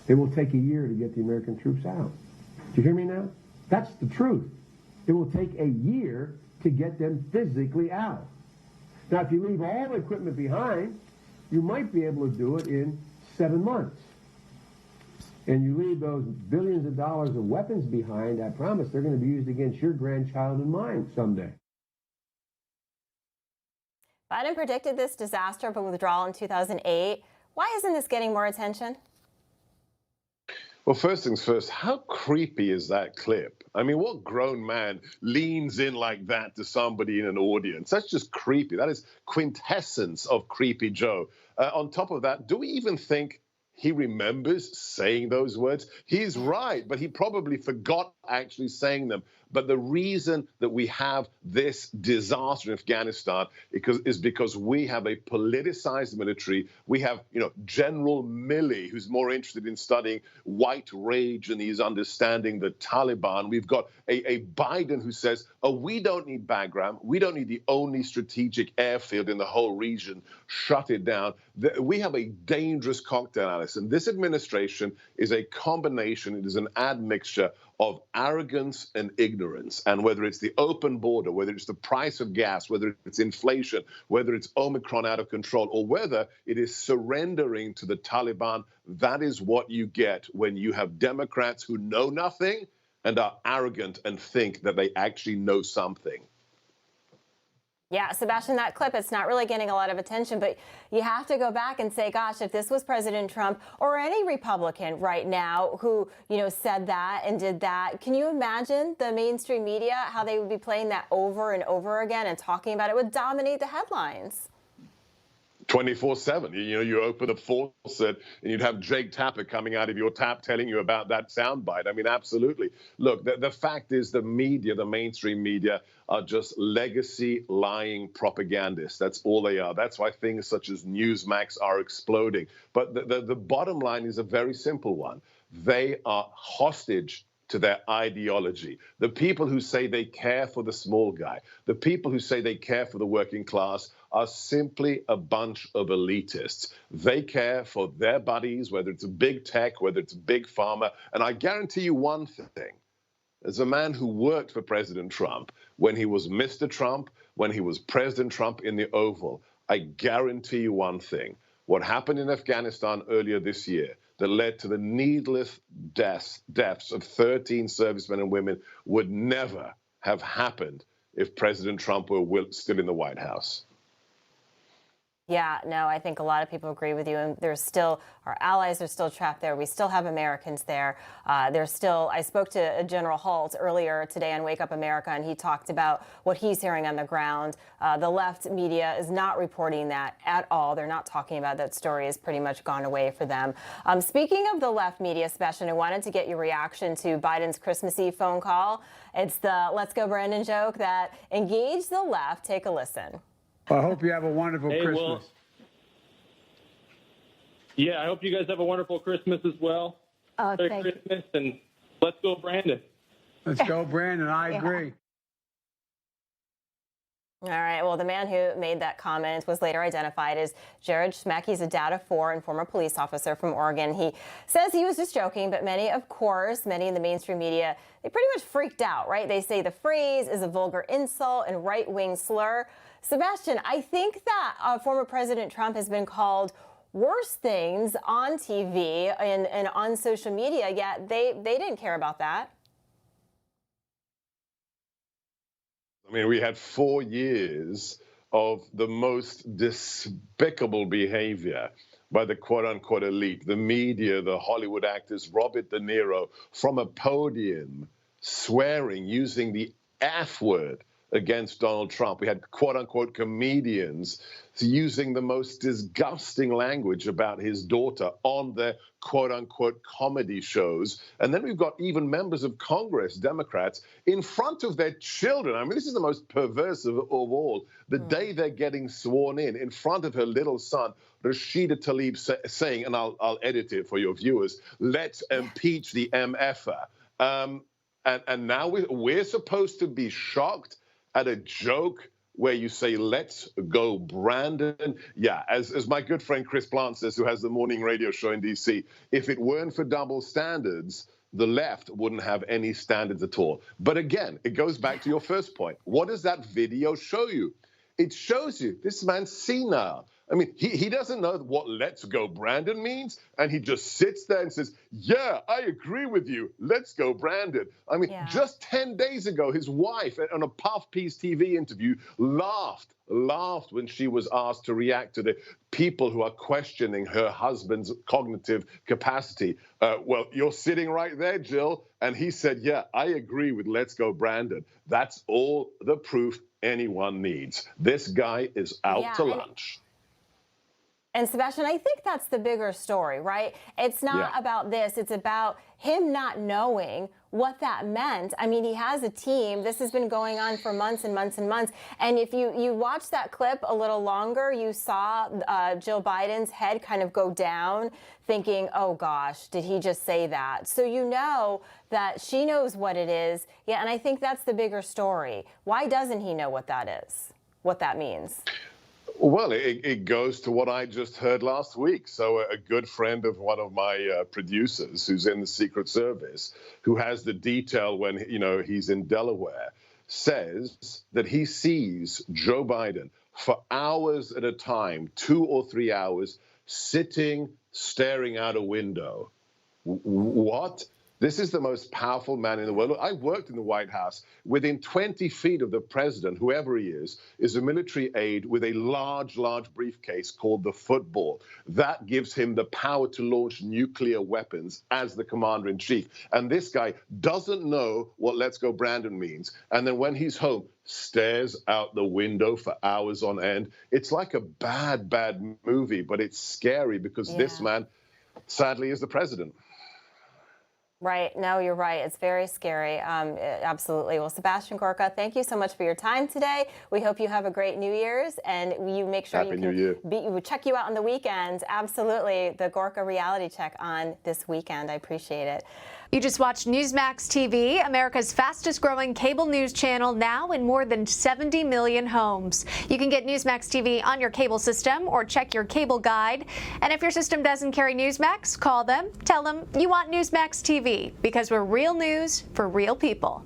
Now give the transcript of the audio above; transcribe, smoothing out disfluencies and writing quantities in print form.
It will take a year to get the American troops out. Do you hear me now? That's the truth. It will take a year to get them physically out. Now, if you leave all the equipment behind, you might be able to do it in 7 months. And you leave those billions of dollars of weapons behind, I promise they're going to be used against your grandchild and mine someday. Biden predicted this disaster of a withdrawal in 2008. Why isn't this getting more attention? Well, first things first, how creepy is that clip? I mean, what grown man leans in like that to somebody in an audience? That's just creepy. That is quintessence of Creepy Joe. On top of that, do we even think he remembers saying those words? He's right, but he probably forgot actually saying them. But the reason that we have this disaster in Afghanistan is because we have a politicized military. We have, General Milley, who's more interested in studying white rage than he's understanding the Taliban. We've got a Biden who says, oh, we don't need Bagram. We don't need the only strategic airfield in the whole region. Shut it down. We have a dangerous cocktail, Alice. And this administration is a combination, it is an admixture of arrogance and ignorance. And whether it's the open border, whether it's the price of gas, whether it's inflation, whether it's Omicron out of control, or whether it is surrendering to the Taliban, that is what you get when you have Democrats who know nothing and are arrogant and think that they actually know something. Yeah, Sebastian, that clip, it's not really getting a lot of attention, but you have to go back and say, gosh, if this was President Trump or any Republican right now who, said that and did that, can you imagine the mainstream media, how they would be playing that over and over again and talking about it? It would dominate the headlines. 24/7. You open a faucet and you'd have Jake Tapper coming out of your tap telling you about that soundbite. I mean, absolutely. Look, the fact is the media, the mainstream media, are just legacy lying propagandists. That's all they are. That's why things such as Newsmax are exploding. But the bottom line is a very simple one. They are hostage to their ideology. The people who say they care for the small guy, the people who say they care for the working class are simply a bunch of elitists. They care for their buddies, whether it's big tech, whether it's big pharma. And I guarantee you one thing. As a man who worked for President Trump, when he was Mr. Trump, when he was President Trump in the Oval, I guarantee you one thing. What happened in Afghanistan earlier this year that led to the needless deaths of 13 servicemen and women would never have happened if President Trump were still in the White House. Yeah, no, I think a lot of people agree with you. And there's still, our allies are still trapped there. We still have Americans there. I spoke to General Halt earlier today on Wake Up America, and he talked about what he's hearing on the ground. The left media is not reporting that at all. They're not talking about that story. Has pretty much gone away for them. Speaking of the left media, Sebastian, I wanted to get your reaction to Biden's Christmas Eve phone call. It's the Let's Go Brandon joke that engaged the left. Take a listen. I hope you have a wonderful Christmas. Well, yeah, I hope you guys have a wonderful Christmas as well. Merry Christmas, and let's go, Brandon. Let's go, Brandon. I agree. All right. Well, the man who made that comment was later identified as Jared Schmeck. He's a Data 4 and former police officer from Oregon. He says he was just joking, but many in the mainstream media, they pretty much freaked out, right? They say the phrase is a vulgar insult and right-wing slur. Sebastian, I think that former President Trump has been called worse things on TV and on social media, yet they didn't care about that. I mean, we had 4 years of the most despicable behavior by the quote-unquote elite, the media, the Hollywood actors, Robert De Niro, from a podium swearing, using the F word against Donald Trump. We had quote-unquote comedians using the most disgusting language about his daughter on their quote-unquote comedy shows. And then we've got even members of Congress, Democrats, in front of their children. I mean, this is the most perverse of all. The day they're getting sworn in front of her little son, Rashida Tlaib saying, and I'll edit it for your viewers, let's impeach the MFer. And now we're supposed to be shocked at a joke where you say, let's go, Brandon. Yeah, as my good friend Chris Plant says, who has the morning radio show in D.C., if it weren't for double standards, the left wouldn't have any standards at all. But again, it goes back to your first point. What does that video show you? It shows you this man's senile. I mean, he doesn't know what let's go Brandon means, and he just sits there and says, yeah, I agree with you. Let's go Brandon. I mean, just 10 days ago, his wife, on a Puff Piece TV interview, laughed when she was asked to react to the people who are questioning her husband's cognitive capacity. Well, you're sitting right there, Jill. And he said, yeah, I agree with let's go Brandon. That's all the proof anyone needs. This guy is out to lunch. And Sebastian, I think that's the bigger story, right? It's not about this. It's about him not knowing what that meant. I mean, he has a team. This has been going on for months and months and months. And if you watch that clip a little longer, you saw Jill Biden's head kind of go down, thinking, oh, gosh, did he just say that? So you know that she knows what it is. Yeah, and I think that's the bigger story. Why doesn't he know what that is, what that means? Well, it goes to what I just heard last week. So a good friend of one of my producers who's in the Secret Service, who has the detail when, he's in Delaware, says that he sees Joe Biden for hours at a time, 2 or 3 hours, sitting, staring out a window. What? This is the most powerful man in the world. I worked in the White House. Within 20 feet of the president, whoever he is a military aide with a large, large briefcase called the football. That gives him the power to launch nuclear weapons as the commander-in-chief. And this guy doesn't know what let's go Brandon means. And then when he's home, stares out the window for hours on end. It's like a bad, bad movie, but it's scary because this man, sadly, is the president. Right. No, you're right. It's very scary. Absolutely. Well, Sebastian Gorka, thank you so much for your time today. We hope you have a great New Year's, and you make sure we check you out on the weekends. Absolutely. The Gorka Reality Check on this weekend. I appreciate it. You just watched Newsmax TV, America's fastest growing cable news channel, now in more than 70 million homes. You can get Newsmax TV on your cable system or check your cable guide. And if your system doesn't carry Newsmax, call them, tell them you want Newsmax TV, because we're real news for real people.